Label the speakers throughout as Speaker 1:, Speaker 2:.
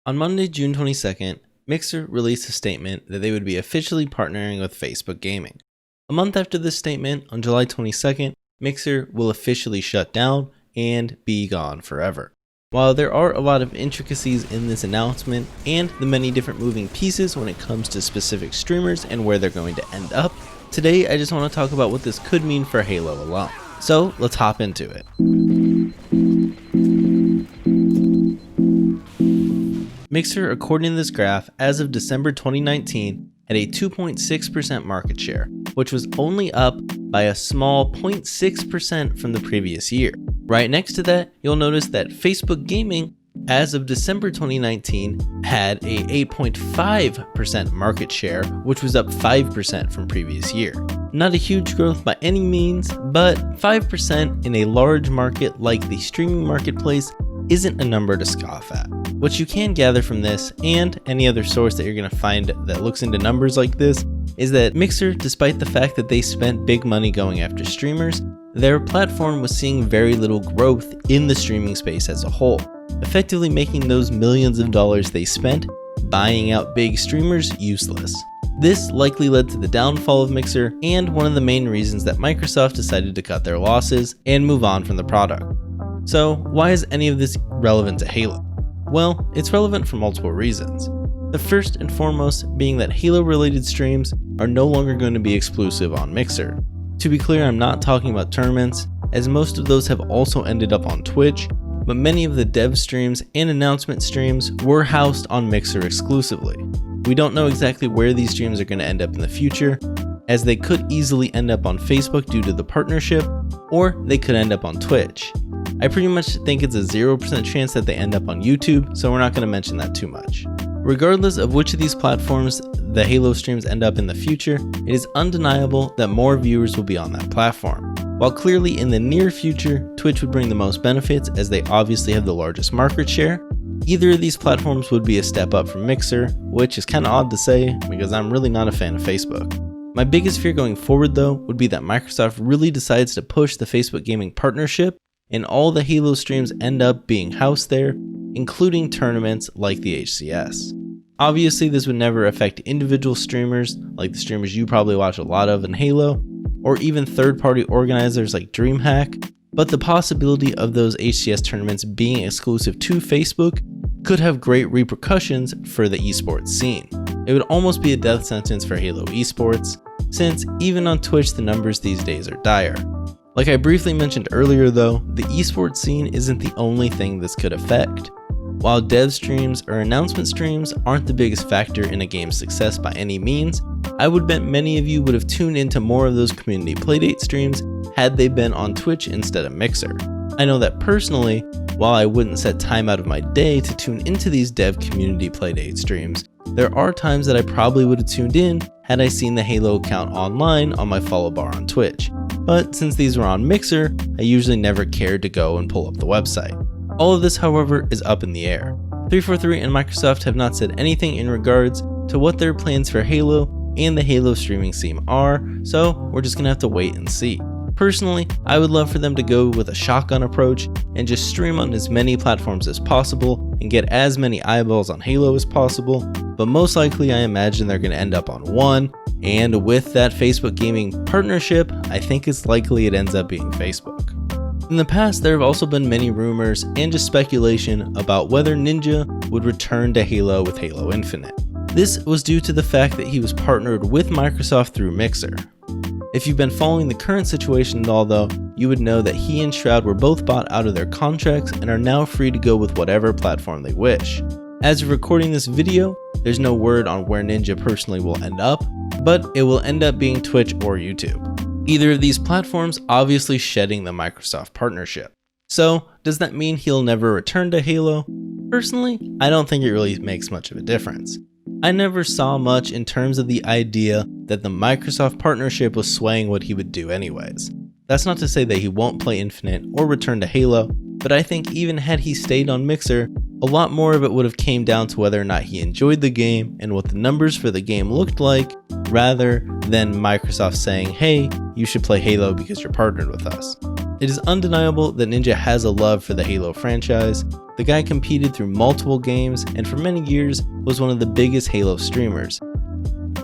Speaker 1: On Monday, June 22nd, Mixer released a statement that they would be officially partnering with Facebook Gaming. A month after this statement, on July 22nd, Mixer will officially shut down and be gone forever. While there are a lot of intricacies in this announcement and the many different moving pieces when it comes to specific streamers and where they're going to end up, today I just want to talk about what this could mean for Halo alone. So let's hop into it. Mixer, according to this graph, as of December 2019, had a 2.6% market share, which was only up by a small 0.6% from the previous year. Right next to that, you'll notice that Facebook Gaming, as of December 2019, had a 8.5% market share, which was up 5% from previous year. Not a huge growth by any means, but 5% in a large market like the streaming marketplace isn't a number to scoff at. What you can gather from this, and any other source that you're going to find that looks into numbers like this, is that Mixer, despite the fact that they spent big money going after streamers, their platform was seeing very little growth in the streaming space as a whole, effectively making those millions of dollars they spent buying out big streamers useless. This likely led to the downfall of Mixer and one of the main reasons that Microsoft decided to cut their losses and move on from the product. So why is any of this relevant to Halo? Well, it's relevant for multiple reasons. The first and foremost being that Halo-related streams are no longer going to be exclusive on Mixer. To be clear, I'm not talking about tournaments, as most of those have also ended up on Twitch, but many of the dev streams and announcement streams were housed on Mixer exclusively. We don't know exactly where these streams are going to end up in the future, as they could easily end up on Facebook due to the partnership, or they could end up on Twitch. I pretty much think it's a 0% chance that they end up on YouTube, so we're not going to mention that too much. Regardless of which of these platforms the Halo streams end up in the future, it is undeniable that more viewers will be on that platform. While clearly in the near future, Twitch would bring the most benefits as they obviously have the largest market share, either of these platforms would be a step up from Mixer, which is kind of odd to say because I'm really not a fan of Facebook. My biggest fear going forward though would be that Microsoft really decides to push the Facebook Gaming partnership and all the Halo streams end up being housed there, including tournaments like the HCS. Obviously, this would never affect individual streamers, like the streamers you probably watch a lot of in Halo, or even third-party organizers like DreamHack, but the possibility of those HCS tournaments being exclusive to Facebook could have great repercussions for the esports scene. It would almost be a death sentence for Halo esports, since even on Twitch the numbers these days are dire. Like I briefly mentioned earlier though, the esports scene isn't the only thing this could affect. While dev streams or announcement streams aren't the biggest factor in a game's success by any means, I would bet many of you would have tuned into more of those community playdate streams had they been on Twitch instead of Mixer. I know that personally, while I wouldn't set time out of my day to tune into these dev community playdate streams, there are times that I probably would have tuned in had I seen the Halo account online on my follow bar on Twitch. But since these were on Mixer, I usually never cared to go and pull up the website. All of this, however, is up in the air. 343 and Microsoft have not said anything in regards to what their plans for Halo and the Halo streaming scene are, so we're just gonna have to wait and see. Personally, I would love for them to go with a shotgun approach and just stream on as many platforms as possible and get as many eyeballs on Halo as possible, but most likely I imagine they're gonna end up on one, and with that Facebook Gaming partnership, I think it's likely it ends up being Facebook. In the past, there have also been many rumors and just speculation about whether Ninja would return to Halo with Halo Infinite. This was due to the fact that he was partnered with Microsoft through Mixer. If you've been following the current situation at all though, you would know that he and Shroud were both bought out of their contracts and are now free to go with whatever platform they wish. As of recording this video, there's no word on where Ninja personally will end up, but it will end up being Twitch or YouTube. Either of these platforms obviously shedding the Microsoft partnership. So, does that mean he'll never return to Halo? Personally, I don't think it really makes much of a difference. I never saw much in terms of the idea that the Microsoft partnership was swaying what he would do anyways. That's not to say that he won't play Infinite or return to Halo, but I think even had he stayed on Mixer, a lot more of it would have came down to whether or not he enjoyed the game and what the numbers for the game looked like, rather than Microsoft saying, hey, you should play Halo because you're partnered with us. It is undeniable that Ninja has a love for the Halo franchise. The guy competed through multiple games and for many years was one of the biggest Halo streamers.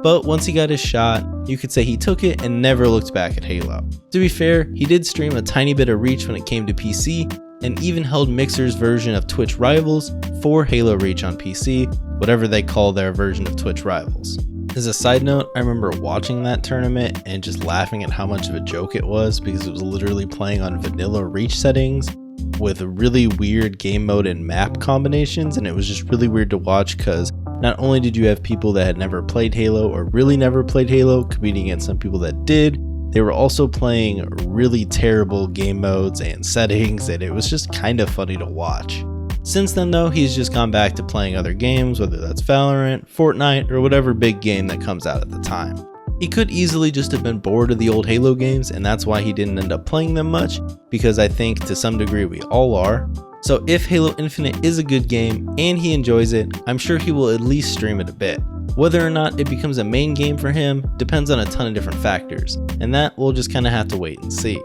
Speaker 1: But once he got his shot, you could say he took it and never looked back at Halo. To be fair, he did stream a tiny bit of Reach when it came to PC, and even held Mixer's version of Twitch Rivals for Halo Reach on PC, whatever they call their version of Twitch Rivals. As a side note, I remember watching that tournament and just laughing at how much of a joke it was because it was literally playing on vanilla Reach settings with really weird game mode and map combinations, and it was just really weird to watch because not only did you have people that had never played Halo or really never played Halo competing against some people that did, they were also playing really terrible game modes and settings, and it was just kind of funny to watch. Since then though, he's just gone back to playing other games, whether that's Valorant, Fortnite, or whatever big game that comes out at the time. He could easily just have been bored of the old Halo games, and that's why he didn't end up playing them much, because I think to some degree we all are. So if Halo Infinite is a good game and he enjoys it, I'm sure he will at least stream it a bit. Whether or not it becomes a main game for him depends on a ton of different factors, and that we'll just kind of have to wait and see.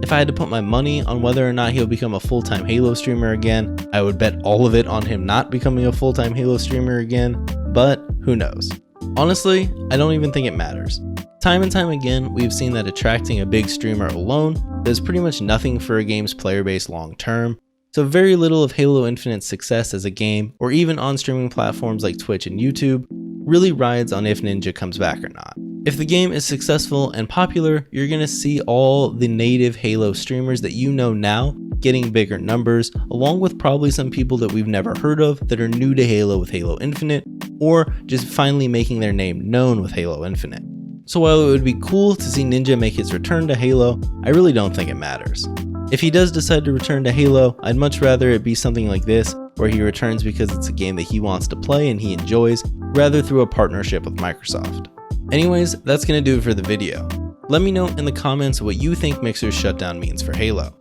Speaker 1: If I had to put my money on whether or not he'll become a full-time Halo streamer again, I would bet all of it on him not becoming a full-time Halo streamer again, but who knows. Honestly, I don't even think it matters. Time and time again, we've seen that attracting a big streamer alone does pretty much nothing for a game's player base long term, so very little of Halo Infinite's success as a game, or even on streaming platforms like Twitch and YouTube, really rides on if Ninja comes back or not. If the game is successful and popular, you're going to see all the native Halo streamers that you know now getting bigger numbers, along with probably some people that we've never heard of that are new to Halo with Halo Infinite, or just finally making their name known with Halo Infinite. So while it would be cool to see Ninja make his return to Halo, I really don't think it matters. If he does decide to return to Halo, I'd much rather it be something like this, where he returns because it's a game that he wants to play and he enjoys, rather through a partnership with Microsoft. Anyways, that's going to do it for the video. Let me know in the comments what you think Mixer's shutdown means for Halo.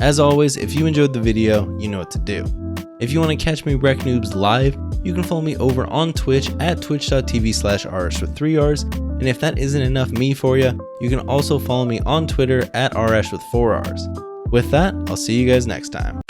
Speaker 1: As always, if you enjoyed the video, you know what to do. If you want to catch me Wreck Noobs live, you can follow me over on Twitch at twitch.tv/Arrrash with 3 R's, and if that isn't enough me for you, you can also follow me on Twitter at Arrrash with 4 R's. With that, I'll see you guys next time.